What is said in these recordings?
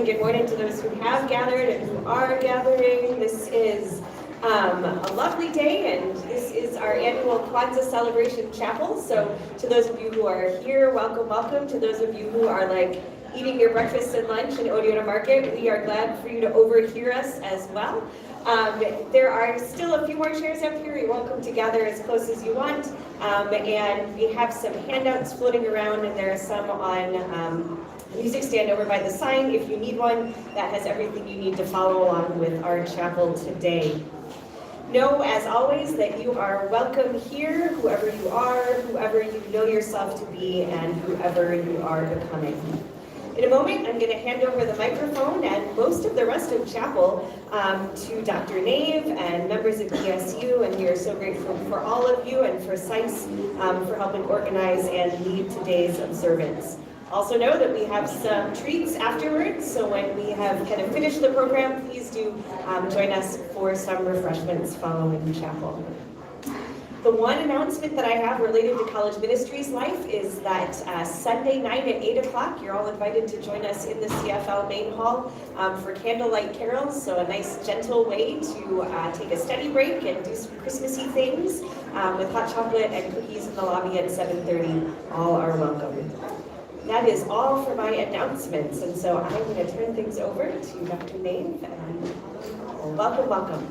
Good morning to those who have gathered and who are gathering. This is a lovely day, and this is our annual Kwanzaa Celebration Chapel. So to those of you who are here, welcome, welcome. To those of you who are like eating your breakfast and lunch in Oneota Market, we are glad for you to overhear us as well. There are still a few more chairs up here. You're welcome to gather as close as you want. And we have some handouts floating around, and there are some on music stand over by the sign if you need one. That has everything you need to follow along with our chapel today. Know, as always, that you are welcome here, whoever you are, whoever you know yourself to be, and whoever you are becoming. In a moment, I'm going to hand over the microphone and most of the rest of chapel to Dr. Nave and members of ESU, and we are so grateful for all of you and for SICE for helping organize and lead today's observance. Also know that we have some treats afterwards, so when we have kind of finished the program, please do join us for some refreshments following chapel. The one announcement that I have related to College Ministries Life is that Sunday night at 8 o'clock, you're all invited to join us in the CFL main hall for candlelight carols, so a nice gentle way to take a study break and do some Christmassy things with hot chocolate and cookies in the lobby at 7:30. All are welcome. That is all for my announcements, and so I'm going to turn things over to Dr. Nave, and welcome, welcome.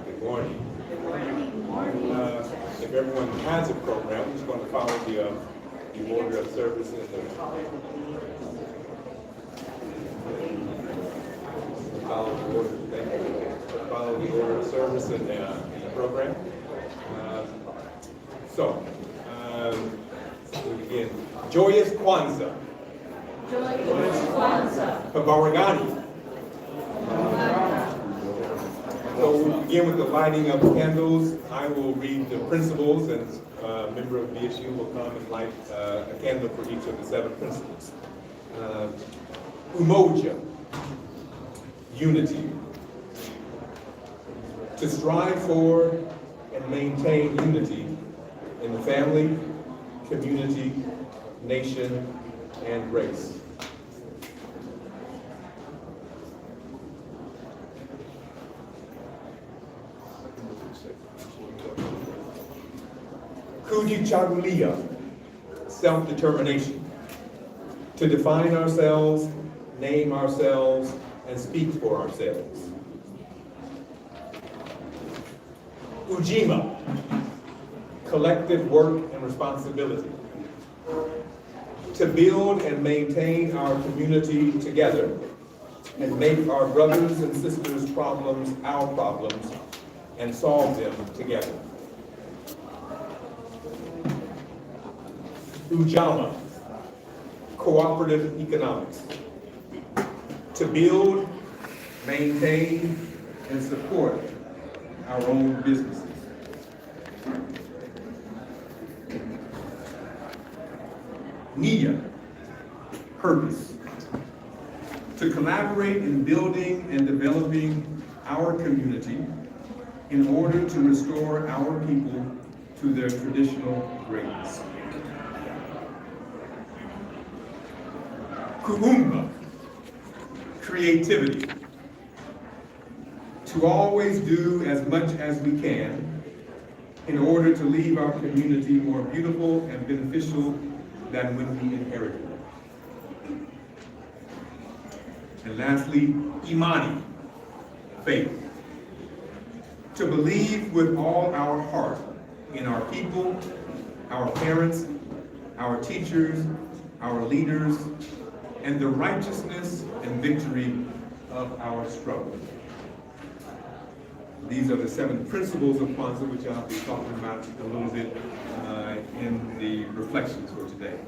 Good morning. Good morning. If everyone has a program, I'm just going to follow the order of service in the follow the order of service in the program. We begin. Joyous Kwanzaa. Joyous Kwanzaa. Kabaragani. So we begin with the lighting of candles. I will read the principles, and a member of BSU will come and light a candle for each of the 7 principles. Umoja. unity. To strive for and maintain unity in the family, community, nation, and race. Kujichagulia, self-determination. To define ourselves, name ourselves, and speak for ourselves. Ujima, collective work and responsibility. To build and maintain our community together and make our brothers and sisters' problems our problems and solve them together. Ujamaa, cooperative economics. To build, maintain, and support our own businesses. Nia, purpose. To collaborate in building and developing our community in order to restore our people to their traditional greatness. Kuumba, creativity. To always do as much as we can in order to leave our community more beautiful and beneficial than when we inherited it. And lastly, Imani, faith. To believe with all our heart in our people, our parents, our teachers, our leaders, and the righteousness and victory of our struggle. These are the 7 principles of Kwanzaa, which I'll be talking about a little bit in the reflections for today.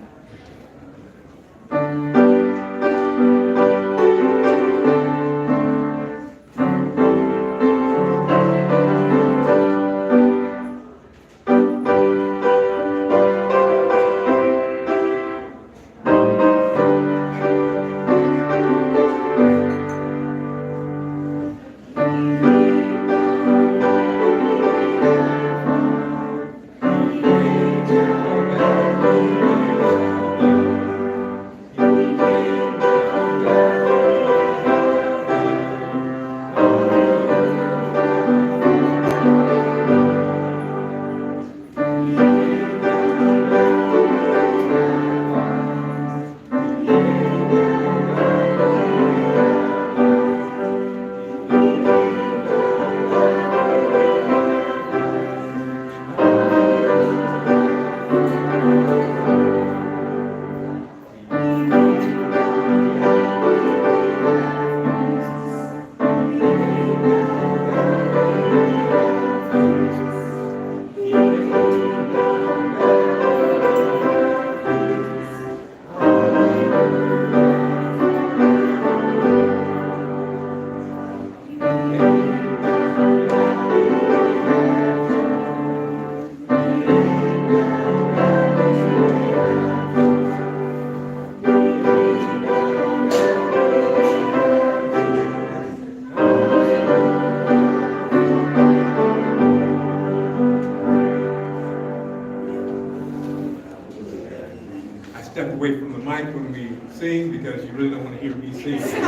Step away from the mic when we sing because you really don't want to hear me sing. So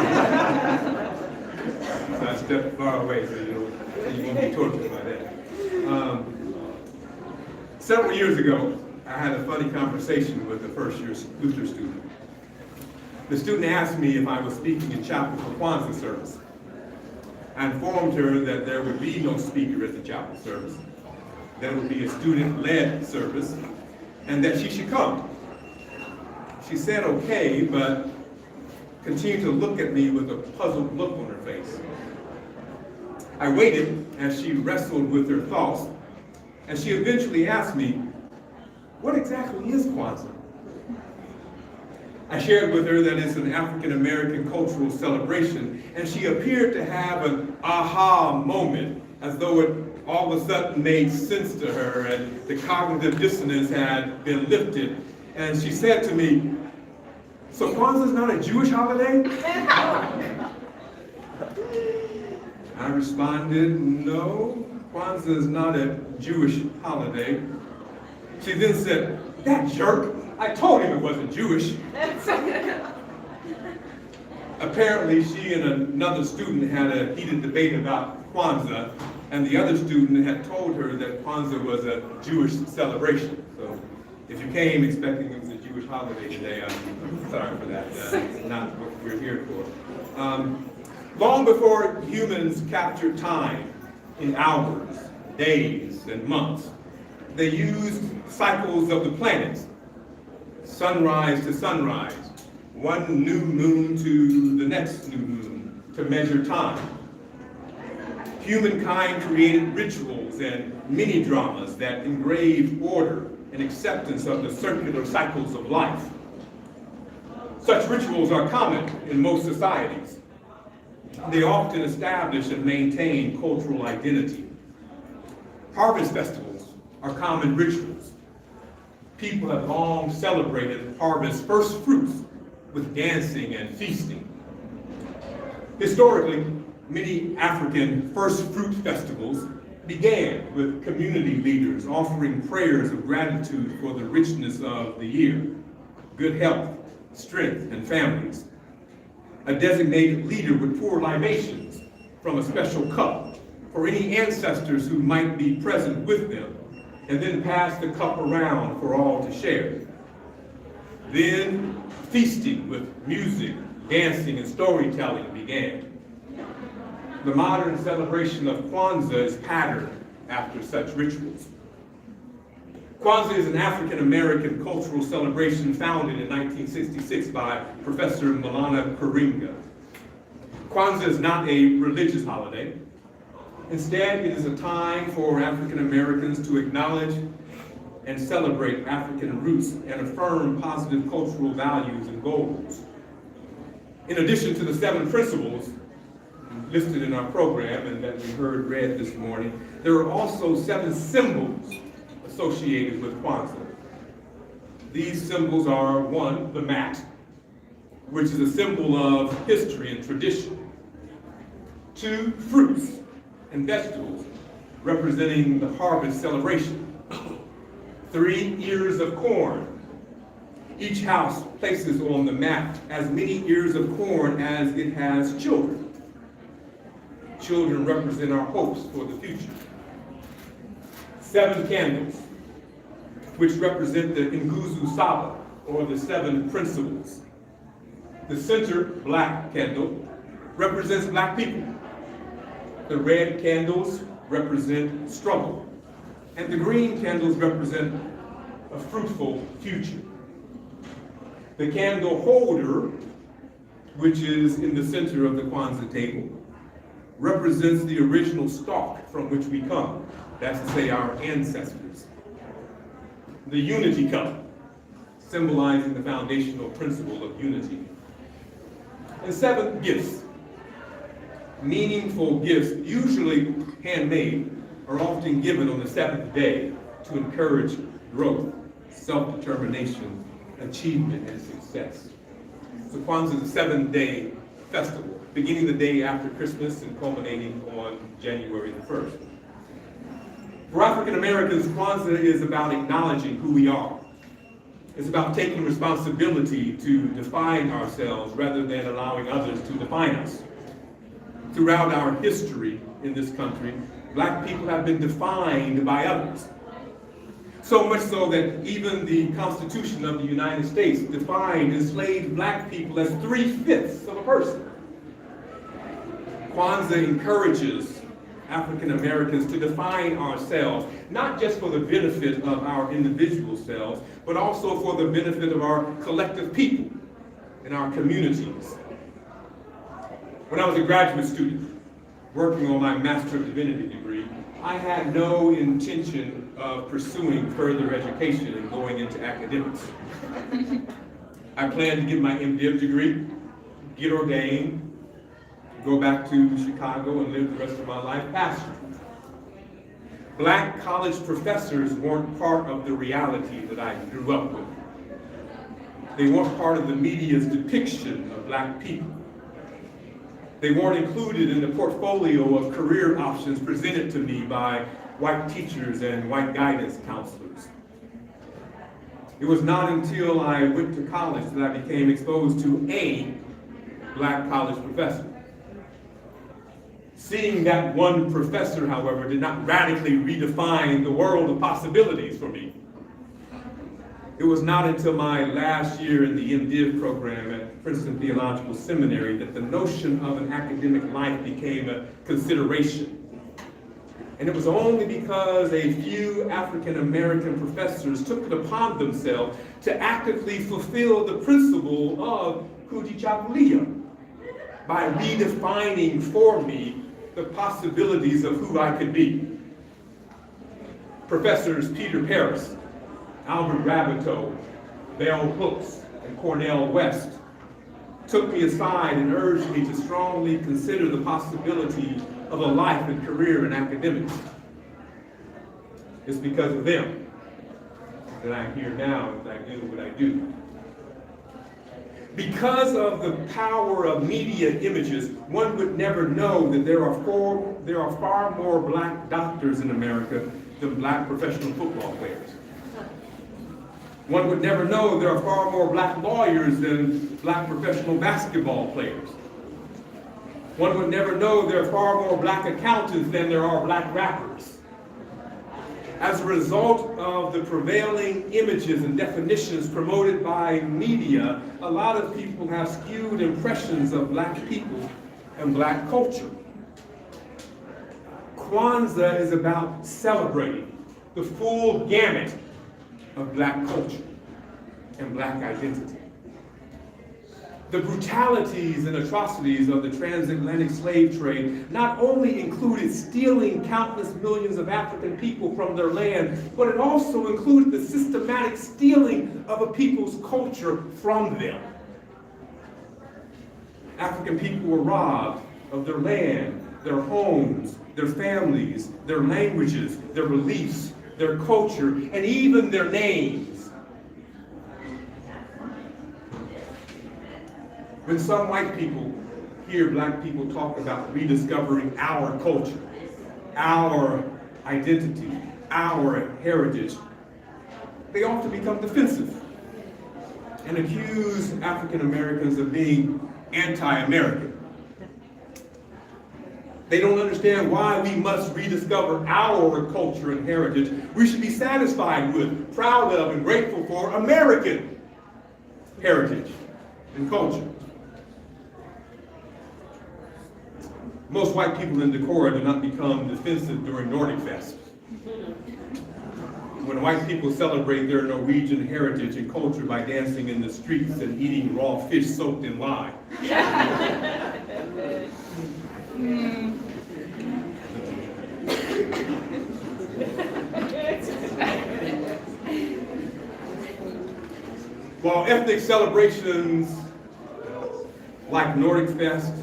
I step far away so you won't be tortured by that. Several years ago, I had a funny conversation with a first-year Luther student. The student asked me if I was speaking in chapel for Kwanzaa service. I informed her that there would be no speaker at the chapel service, that it would be a student-led service, and that she should come. She said okay, but continued to look at me with a puzzled look on her face. I waited as she wrestled with her thoughts, and she eventually asked me, what exactly is Kwanzaa? I shared with her that it's an African-American cultural celebration, and she appeared to have an aha moment, as though it all of a sudden made sense to her and the cognitive dissonance had been lifted. And she said to me, so Kwanzaa is not a Jewish holiday? I responded, no, Kwanzaa is not a Jewish holiday. She then said, that jerk, I told him it wasn't Jewish. Apparently, she and another student had a heated debate about Kwanzaa, and the other student had told her that Kwanzaa was a Jewish celebration. So if you came expecting it was a Jewish holiday today, I'm sorry for that. It's not what we're here for. Long before humans captured time in hours, days, and months, they used cycles of the planets, sunrise to sunrise, one new moon to the next new moon, to measure time. Humankind created rituals and mini-dramas that engraved order and acceptance of the circular cycles of life. Such rituals are common in most societies. They often establish and maintain cultural identity. Harvest festivals are common rituals. People have long celebrated harvest first fruits with dancing and feasting. Historically, many African first fruit festivals began with community leaders offering prayers of gratitude for the richness of the year, good health, strength, and families. A designated leader would pour libations from a special cup for any ancestors who might be present with them, and then pass the cup around for all to share. Then feasting with music, dancing, and storytelling began. The modern celebration of Kwanzaa is patterned after such rituals. Kwanzaa is an African-American cultural celebration founded in 1966 by Professor Malana Karinga. Kwanzaa is not a religious holiday. Instead, it is a time for African-Americans to acknowledge and celebrate African roots and affirm positive cultural values and goals. In addition to the 7 principles listed in our program and that we heard read this morning, there are also 7 symbols associated with Kwanzaa. These symbols are: 1, the mat, which is a symbol of history and tradition. 2, fruits and vegetables, representing the harvest celebration. 3, ears of corn. Each house places on the mat as many ears of corn as it has children. Children represent our hopes for the future. 7 candles, which represent the Nguzo Saba, or the 7 principles. The center black candle represents black people. The red candles represent struggle. And the green candles represent a fruitful future. The candle holder, which is in the center of the Kwanzaa table, represents the original stock from which we come. That's to say, our ancestors. The unity cup, symbolizing the foundational principle of unity. And 7 gifts. Meaningful gifts, usually handmade, are often given on the 7th day to encourage growth, self-determination, achievement, and success. So Kwanzaa is a 7-day festival, beginning the day after Christmas and culminating on January the 1st. For African Americans, Kwanzaa is about acknowledging who we are. It's about taking responsibility to define ourselves rather than allowing others to define us. Throughout our history in this country, black people have been defined by others. So much so that even the Constitution of the United States defined enslaved black people as 3/5 of a person. Kwanzaa encourages African Americans to define ourselves, not just for the benefit of our individual selves, but also for the benefit of our collective people and our communities. When I was a graduate student working on my Master of Divinity degree, I had no intention of pursuing further education and going into academics. I planned to get my MDiv degree, get ordained, go back to Chicago and live the rest of my life pastoring. Black college professors weren't part of the reality that I grew up with. They weren't part of the media's depiction of black people. They weren't included in the portfolio of career options presented to me by white teachers and white guidance counselors. It was not until I went to college that I became exposed to a black college professor. Seeing that one professor, however, did not radically redefine the world of possibilities for me. It was not until my last year in the MDiv program at Princeton Theological Seminary that the notion of an academic life became a consideration. And it was only because a few African American professors took it upon themselves to actively fulfill the principle of kujichagulia by redefining for me the possibilities of who I could be. Professors Peter Paris, Albert Rabbitoe, Bell Hooks, and Cornel West took me aside and urged me to strongly consider the possibility of a life and career in academics. It's because of them that I'm here now and that I do what I do. Because of the power of media images, one would never know that there are far more black doctors in America than black professional football players. One would never know there are far more black lawyers than black professional basketball players. One would never know there are far more black accountants than there are black rappers. As a result of the prevailing images and definitions promoted by media, a lot of people have skewed impressions of black people and black culture. Kwanzaa is about celebrating the full gamut of black culture and black identity. The brutalities and atrocities of the transatlantic slave trade not only included stealing countless millions of African people from their land, but it also included the systematic stealing of a people's culture from them. African people were robbed of their land, their homes, their families, their languages, their beliefs, their culture, and even their names. When some white people hear black people talk about rediscovering our culture, our identity, our heritage, they often become defensive and accuse African Americans of being anti-American. They don't understand why we must rediscover our culture and heritage. We should be satisfied with, proud of, and grateful for American heritage and culture. Most white people in Decorah do not become defensive during Nordic Fest. When white people celebrate their Norwegian heritage and culture by dancing in the streets and eating raw fish soaked in lime. While ethnic celebrations like Nordic Fest,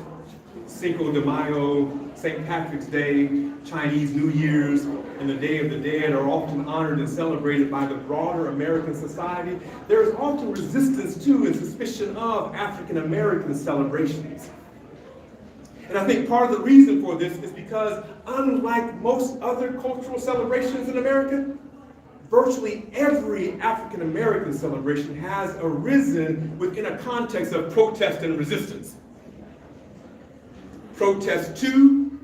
Cinco de Mayo, St. Patrick's Day, Chinese New Year's, and the Day of the Dead are often honored and celebrated by the broader American society, there is often resistance to and suspicion of African American celebrations. And I think part of the reason for this is because, unlike most other cultural celebrations in America, virtually every African American celebration has arisen within a context of protest and resistance. Protest to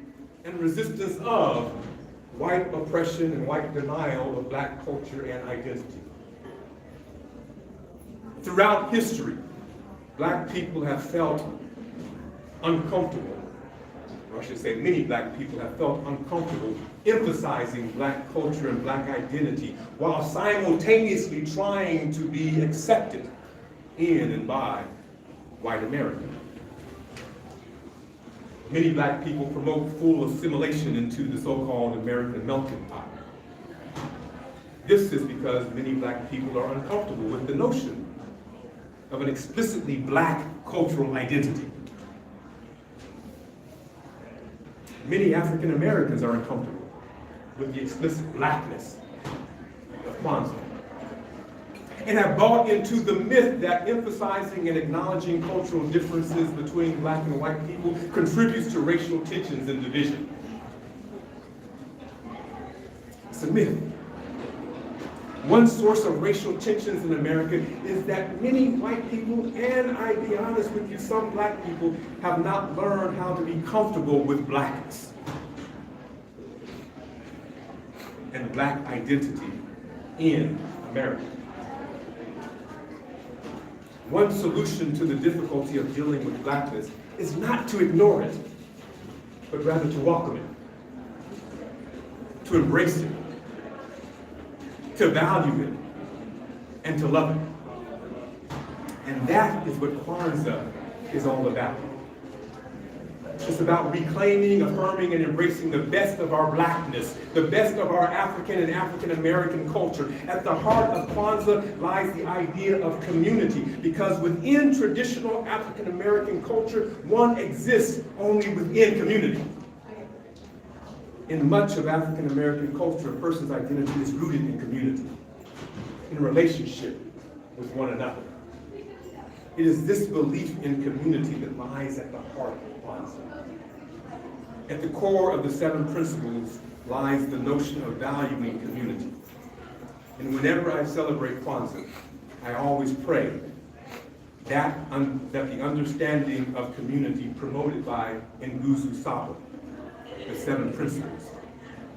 and resistance of white oppression and white denial of black culture and identity. Throughout history, black people have felt uncomfortable, or I should say many black people have felt uncomfortable emphasizing black culture and black identity while simultaneously trying to be accepted in and by white America. Many black people promote full assimilation into the so-called American melting pot. This is because many black people are uncomfortable with the notion of an explicitly black cultural identity. Many African Americans are uncomfortable with the explicit blackness of Kwanzaa. and have bought into the myth that emphasizing and acknowledging cultural differences between black and white people contributes to racial tensions and division. It's a myth. One source of racial tensions in America is that many white people, and I'll be honest with you, some black people, have not learned how to be comfortable with blackness and black identity in America. One solution to the difficulty of dealing with blackness is not to ignore it, but rather to welcome it, to embrace it, to value it, and to love it. And that is what Kwanzaa is all about. It's about reclaiming, affirming, and embracing the best of our blackness, the best of our African and African American culture. At the heart of Kwanzaa lies the idea of community, because within traditional African American culture, one exists only within community. In much of African American culture, a person's identity is rooted in community, in relationship with one another. It is this belief in community that lies at the heart of Kwanzaa. At the core of the 7 principles lies the notion of valuing community. And whenever I celebrate Kwanzaa, I always pray that the understanding of community promoted by Nguzo Saba, the 7 principles,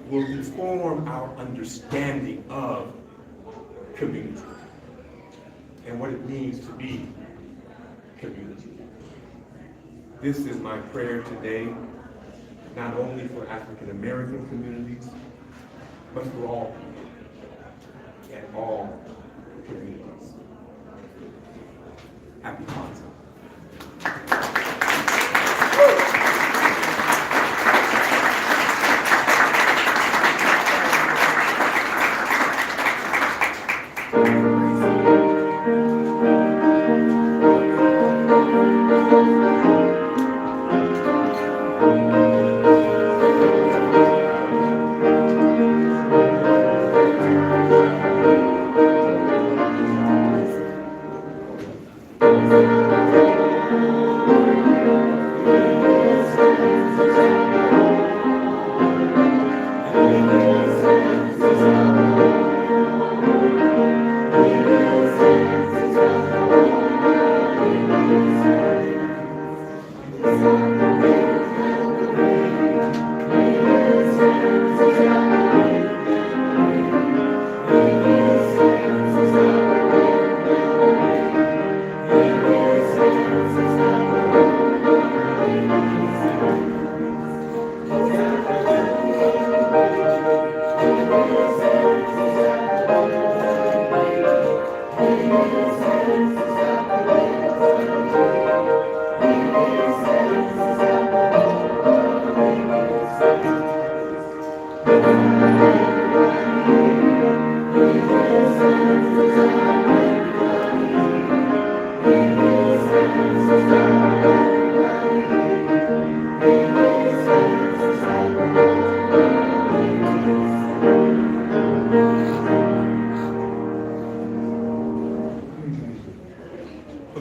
will inform our understanding of community and what it means to be community. This is my prayer today, not only for African American communities, but for all people and all communities. Happy Kwanzaa.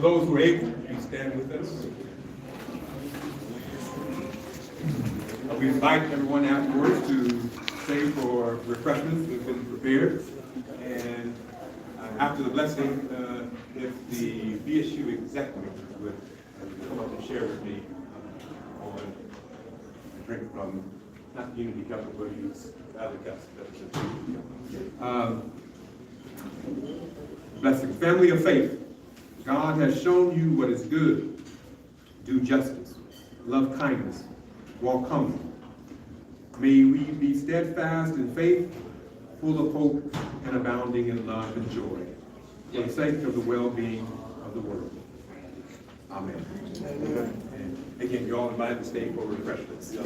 For those who are able, please stand with us. We invite everyone afterwards to stay for refreshments that have been prepared. And after the blessing, if the BSU executive would come up and share with me on a drink from, not the Unity Cup, but use other cups. Blessing. Family of faith. God has shown you what is good. Do justice, love kindness, walk humbly. May we be steadfast in faith, full of hope, and abounding in love and joy, for the sake of the well-being of the world. Amen. And again, you're all invited to stay for refreshments.